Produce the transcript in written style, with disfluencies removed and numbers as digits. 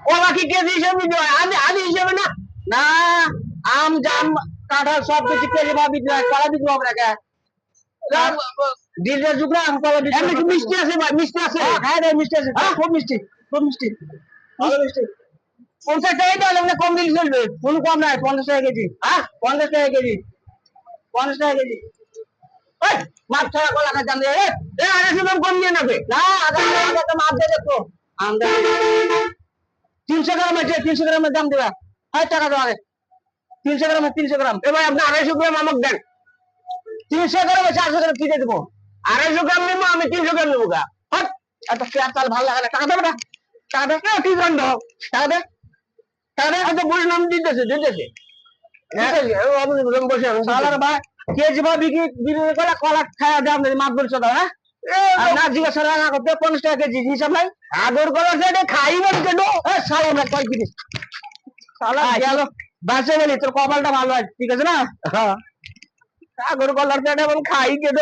কলা কি কেজি হিসেবে বিক্রি হয়? আদি হিসেবে না। না, আম জাম কাঁঠাল সব কিছু কেজি ভাবে বিক্রি হয়, কলা বিক্রি হবে না কে? ডিজেল যুগ না, আম কলা বিক্রি হয়। মিষ্টি আছে ভাই, মিষ্টি আছে। হ্যাঁ রে, মিষ্টি আছে, খুব মিষ্টি, খুব মিষ্টি, ভালো মিষ্টি। 50 টাকাই তো হলে কম দিলে চলবে, কোনো কম নাই। 50 টাকা কেজি। হ্যাঁ, 50 টাকা কেজি, 50 টাকা কেজি। মাপ ছাড়া কলা খাই দাম দিয়ে 250 গ্রাম কম দিয়ে নেবে না। আগে তো মাপ দিয়ে দেখো। আমরা 300 গ্রাম আছে, 300 গ্রামের দাম দেবা। 60 টাকা দাও আগে। 300 গ্রাম, 300 গ্রাম। এবার আপনি 250 গ্রাম আমাকে দেন। 300 গ্রাম 400 গ্রাম কি দিয়ে দেবো? 250 গ্রাম নেবো আমি, 300 গ্রাম নেবো গা। হট, এত পেঁয়াজ চাল ভালো লাগে না। টাকা দেবে না, টাকা দে। কি দণ্ড, টাকা দে, টাকা দে। হয়তো বললাম দিতেছে, দিতেছে। কেজি বা বিক্রি করে কলা খাওয়া দাম মাছ বলছো না। না জিজ্ঞাসা না করতে 50 টাকা কেজি হিসাব নাই। আগর কলা সেটা খাই না কেন? সালা আমরা কয় জিনিস সালা গেল বাঁচে গেলি, তোর কপালটা ভালো আছে, ঠিক আছে না? আগর কলার পেটে এখন খাই কেন?